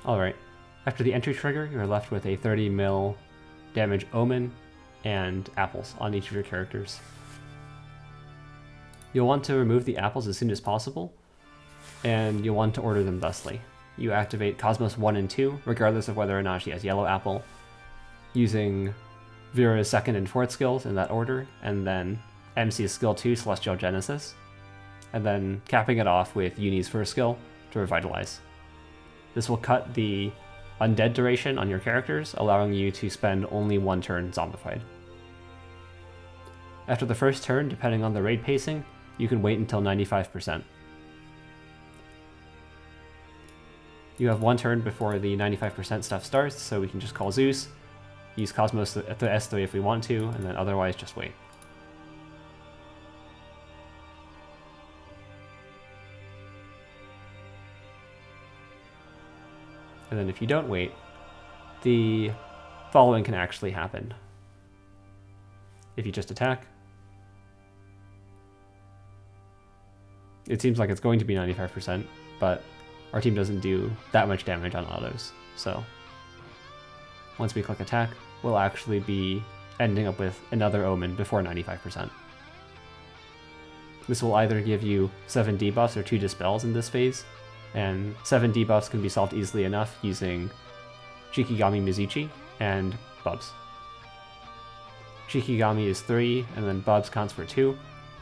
Alright, after the entry trigger, you're left with a 30 mil damage omen and apples on each of your characters. You'll want to remove the apples as soon as possible, and you'll want to order them thusly. You activate Cosmos 1 and 2, regardless of whether or not she has yellow apple, using Vira's second and fourth skills in that order, and then MC's skill 2, Celestial Genesis, and then capping it off with Yuni's first skill to Revitalize. This will cut the undead duration on your characters, allowing you to spend only one turn zombified. After the first turn, depending on the raid pacing, you can wait until 95%. You have one turn before the 95% stuff starts, so we can just call Zeus, use Cosmos at the S3 if we want to, and then otherwise just wait. And then if you don't wait, the following can actually happen. If you just attack, it seems like it's going to be 95%, but our team doesn't do that much damage on autos, so once we click attack, we'll actually be ending up with another omen before 95%. This will either give you 7 debuffs or 2 dispels in this phase, and 7 debuffs can be solved easily enough using Shikigami Mizuchi and Bubs. Shikigami is 3, and then Bubs counts for 2,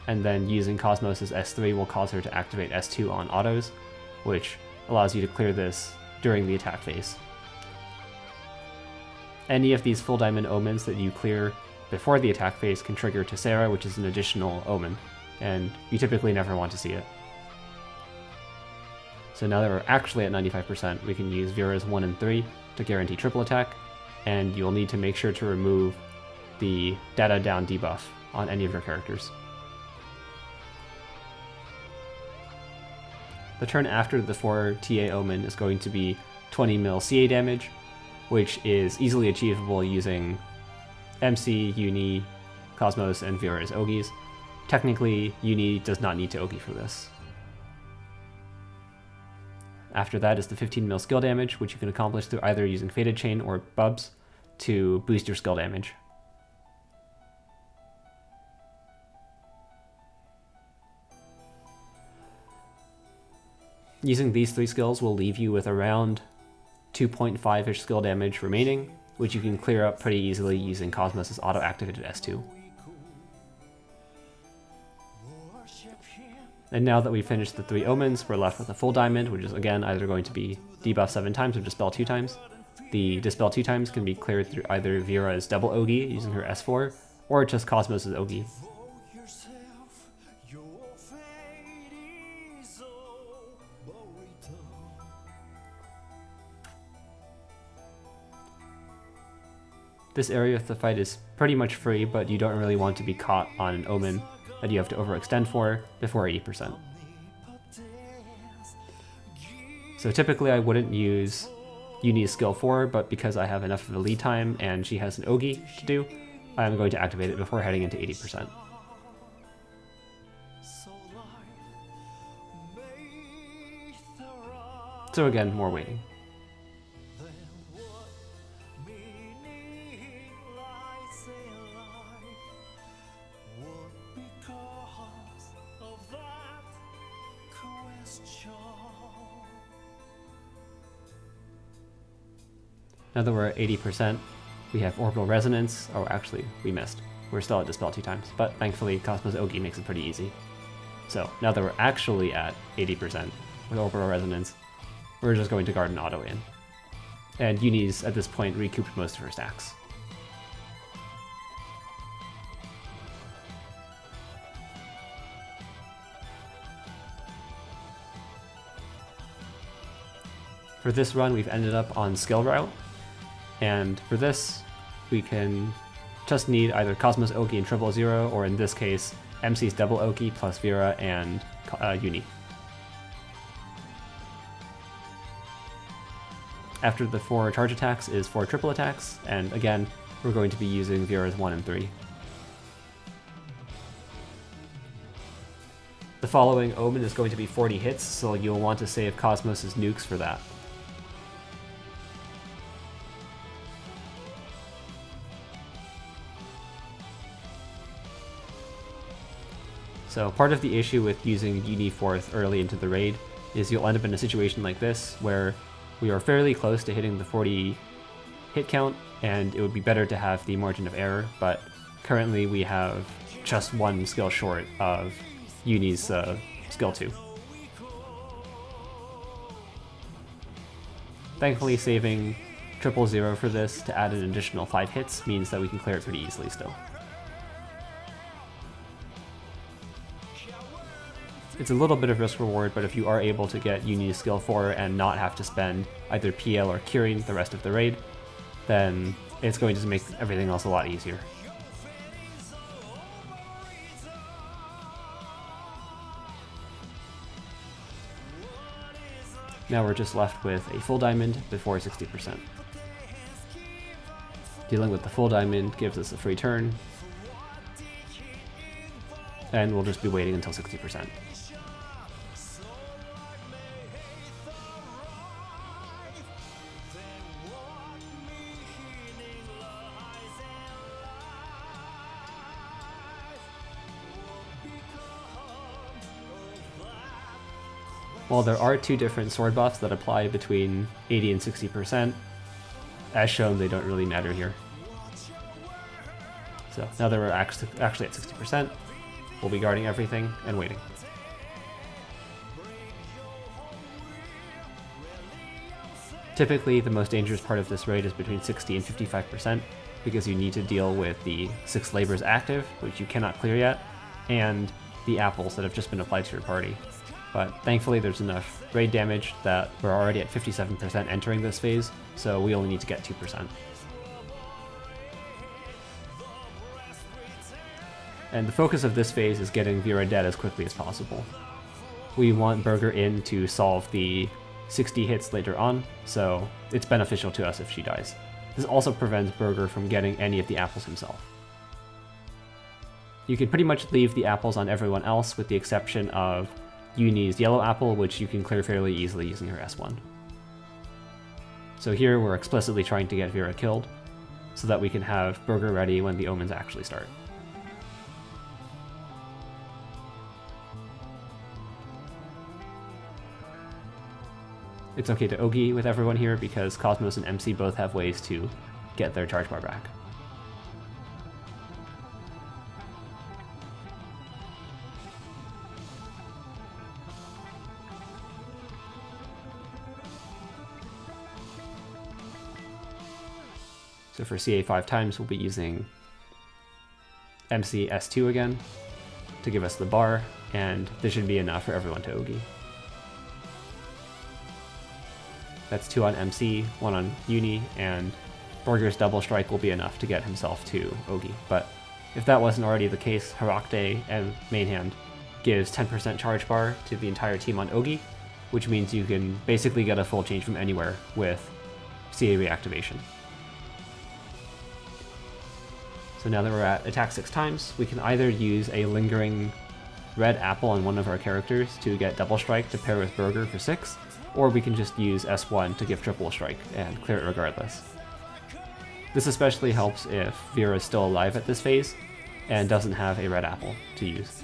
and then using Cosmos' S3 will cause her to activate S2 on autos, which allows you to clear this during the attack phase. Any of these full diamond omens that you clear before the attack phase can trigger Tessera, which is an additional omen, and you typically never want to see it. So now that we're actually at 95%, we can use Vira's 1 and 3 to guarantee triple attack, and you'll need to make sure to remove the data down debuff on any of your characters. The turn after the 4 TA omen is going to be 20 mil CA damage, which is easily achievable using MC, Yuni, Cosmos, and Vira's Ogis. Technically, Yuni does not need to Ogi for this. After that is the 15 mil skill damage, which you can accomplish through either using Fated Chain or Bubs to boost your skill damage. Using these 3 skills will leave you with around 2.5-ish skill damage remaining, which you can clear up pretty easily using Cosmos' auto-activated S2. And now that we've finished the 3 omens, we're left with a full diamond, which is again either going to be debuff 7 times or dispel 2 times. The dispel 2 times can be cleared through either Vira's double Ogi using her S4, or just Cosmos' Ogi. This area of the fight is pretty much free, but you don't really want to be caught on an omen that you have to overextend for before 80%. So typically I wouldn't use Yuni's skill 4, but because I have enough of a lead time and she has an Ogi to do, I'm going to activate it before heading into 80%. So again, more waiting. Now that we're at 80%, we have Orbital Resonance. Oh, actually, we missed. We're still at Dispel 2 times, but thankfully Cosmos Ogi makes it pretty easy. So now that we're actually at 80% with Orbital Resonance, we're just going to Garden Auto in. And Yuni's, at this point, recouped most of her stacks. For this run, we've ended up on Skill Route, and for this, we can just need either Cosmos Ogi and 000, or in this case, MC's double Ogi plus Vira and Yuni. After the 4 charge attacks is 4 triple attacks, and again, we're going to be using Vira's 1 and 3. The following Omen is going to be 40 hits, so you'll want to save Cosmos' nukes for that. So part of the issue with using Yuni 4th early into the raid is you'll end up in a situation like this where we are fairly close to hitting the 40 hit count, and it would be better to have the margin of error, but currently we have just one skill short of Yuni's skill 2. Thankfully, saving 000 for this to add an additional 5 hits means that we can clear it pretty easily still. It's a little bit of risk reward, but if you are able to get Yuni's skill 4 and not have to spend either PL or curing the rest of the raid, then it's going to make everything else a lot easier. Now we're just left with a full diamond before 60%. Dealing with the full diamond gives us a free turn, and we'll just be waiting until 60%. While there are 2 different sword buffs that apply between 80 and 60%, as shown, they don't really matter here. So now that we're actually at 60%, we'll be guarding everything and waiting. Typically, the most dangerous part of this raid is between 60 and 55%, because you need to deal with the 6 labors active, which you cannot clear yet, and the apples that have just been applied to your party. But thankfully there's enough raid damage that we're already at 57% entering this phase, so we only need to get 2%. And the focus of this phase is getting Vira dead as quickly as possible. We want Burger in to solve the 60 hits later on, so it's beneficial to us if she dies. This also prevents Burger from getting any of the apples himself. You can pretty much leave the apples on everyone else with the exception of Yuni's yellow apple, which you can clear fairly easily using her S1. So here we're explicitly trying to get Vira killed, so that we can have Burger ready when the omens actually start. It's okay to ougi with everyone here because Cosmos and MC both have ways to get their charge bar back. So for CA 5 times, we'll be using MC S2 again to give us the bar, and this should be enough for everyone to ougi. That's 2 on MC, 1 on Yuni, and Burger's double strike will be enough to get himself to ougi. But if that wasn't already the case, Harakhte and main hand gives 10% charge bar to the entire team on ougi, which means you can basically get a full change from anywhere with CA reactivation. So now that we're at attack 6 times, we can either use a lingering red apple on one of our characters to get double strike to pair with Burger for 6, or we can just use S1 to give triple strike and clear it regardless. This especially helps if Vira is still alive at this phase and doesn't have a red apple to use.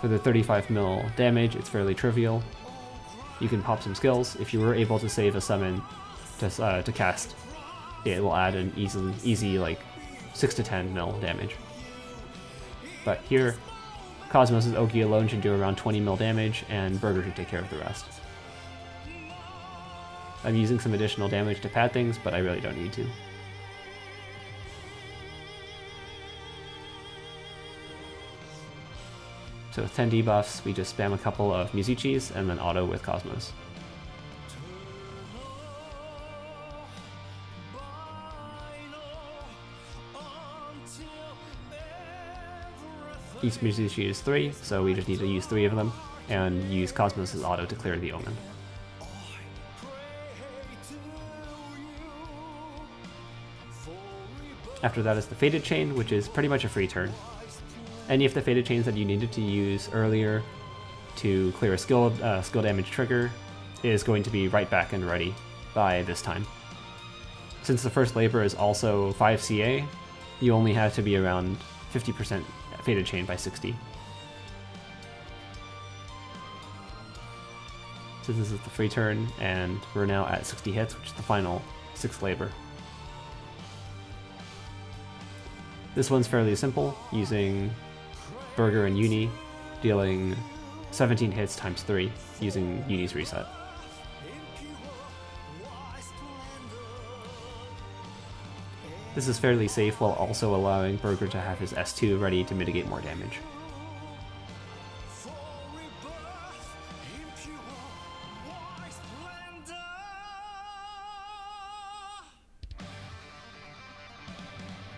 For the 35 mil damage, it's fairly trivial. You can pop some skills. If you were able to save a summon to cast, it will add an easy like 6 to 10 mil damage. But here, Cosmos' ougi alone should do around 20 mil damage, and Burger should take care of the rest. I'm using some additional damage to pad things, but I really don't need to. So with 10 debuffs, we just spam a couple of Mizuchis and then auto with Cosmos. Each Mizuchi is 3, so we just need to use 3 of them, and use Cosmos' auto to clear the omen. After that is the Fated Chain, which is pretty much a free turn. Any of the Fated Chains that you needed to use earlier to clear a skill damage trigger is going to be right back and ready by this time. Since the first labor is also 5 CA, you only have to be around 50% Fated Chain by 60. So this is the free turn, and we're now at 60 hits, which is the final 6th labor. This one's fairly simple, using Burger and Yuni, dealing 17 hits times 3, using Yuni's reset. This is fairly safe while also allowing Burger to have his S2 ready to mitigate more damage.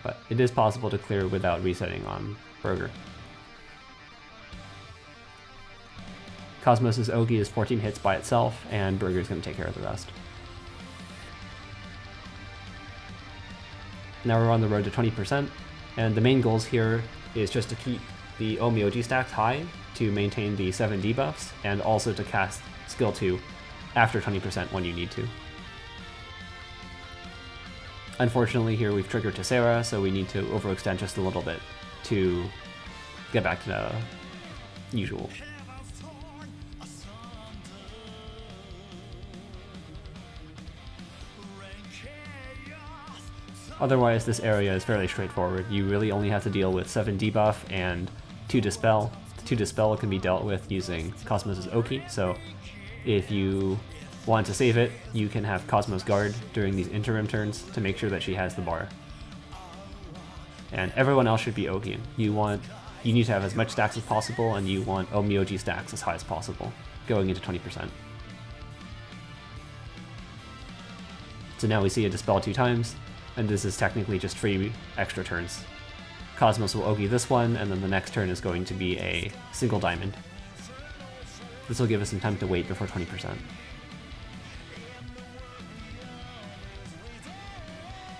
But it is possible to clear without resetting on Burger. Cosmos' Ougi is 14 hits by itself, and Burger's going to take care of the rest. Now we're on the road to 20%, and the main goals here is just to keep the Onmyoji stacks high to maintain the 7 debuffs, and also to cast skill 2 after 20% when you need to. Unfortunately here we've triggered Tessera, so we need to overextend just a little bit to get back to usual. Otherwise, this area is fairly straightforward. You really only have to deal with 7 debuff and 2 dispel. The 2 dispel can be dealt with using Cosmos' ougi, so if you want to save it, you can have Cosmos guard during these interim turns to make sure that she has the bar. And everyone else should be ougi. You need to have as much stacks as possible, and you want Onmyoji stacks as high as possible, going into 20%. So now we see a dispel 2 times, and this is technically just 3 extra turns. Cosmos will ougi this one, and then the next turn is going to be a single diamond. This will give us some time to wait before 20%.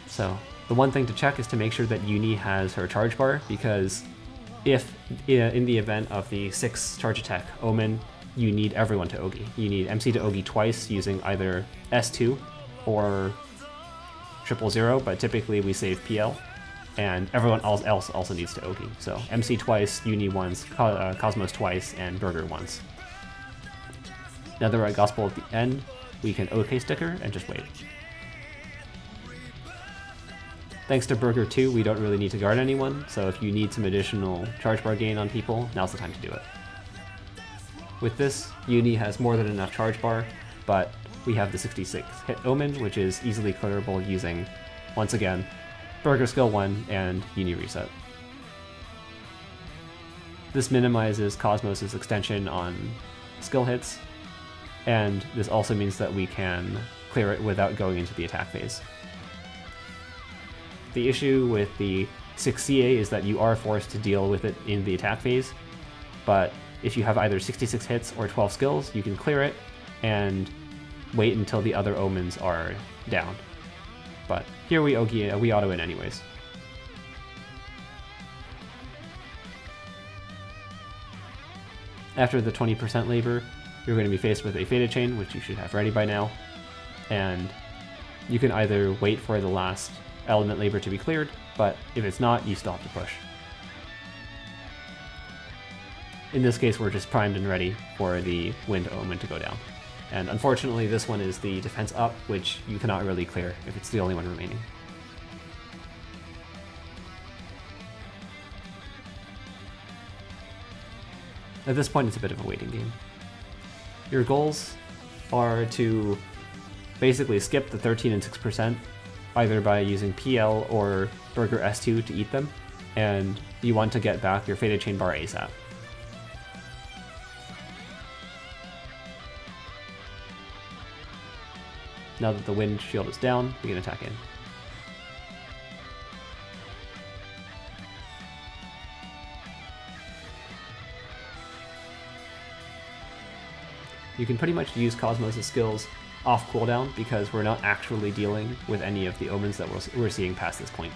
So, the one thing to check is to make sure that Yuni has her charge bar, because if, in the event of the 6 charge attack omen, you need everyone to ougi. You need MC to ougi twice using either S2 or 000, but typically we save PL, and everyone else also needs to ougi. So MC twice, Yuni once, Cosmos twice, and Burger once. Now that we're at Gospel at the end, we can OK sticker and just wait. Thanks to Burger 2, we don't really need to guard anyone, so if you need some additional charge bar gain on people, now's the time to do it. With this, Yuni has more than enough charge bar, but we have the 66 hit omen, which is easily clearable using, once again, Burger skill 1 and Yuni reset. This minimizes Cosmos' extension on skill hits, and this also means that we can clear it without going into the attack phase. The issue with the 6 CA is that you are forced to deal with it in the attack phase, but if you have either 66 hits or 12 skills, you can clear it and wait until the other omens are down. But here we auto in anyways. After the 20% labor, you're going to be faced with a Fated Chain, which you should have ready by now, and you can either wait for the last element labor to be cleared, but if it's not, you still have to push. In this case, we're just primed and ready for the Wind Omen to go down. And unfortunately, this one is the defense up, which you cannot really clear if it's the only one remaining. At this point, it's a bit of a waiting game. Your goals are to basically skip the 13 and 6%, either by using PL or Burger S2 to eat them, and you want to get back your Fated Chain bar ASAP. Now that the wind shield is down, we can attack in. You can pretty much use Cosmos' skills off cooldown because we're not actually dealing with any of the omens that we're seeing past this point.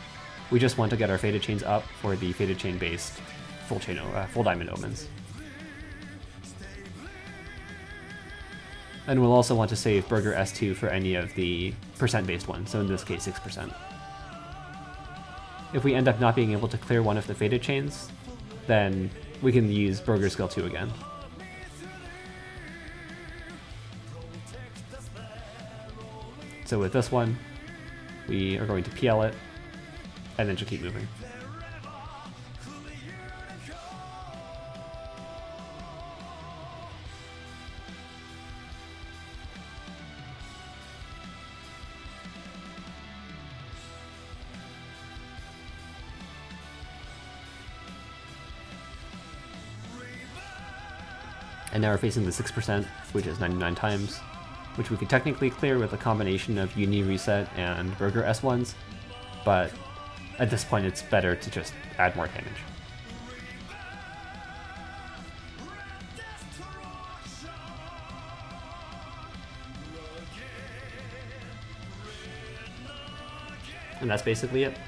We just want to get our Fated Chains up for the Fated Chain based full diamond omens. And we'll also want to save Burger S2 for any of the percent-based ones, so in this case 6%. If we end up not being able to clear one of the faded chains, then we can use Burger Skill 2 again. So with this one, we are going to PL it, and then just keep moving. And now we're facing the 6%, which is 99 times, which we could technically clear with a combination of Yuni reset and Burger S1s, but at this point it's better to just add more damage. And that's basically it.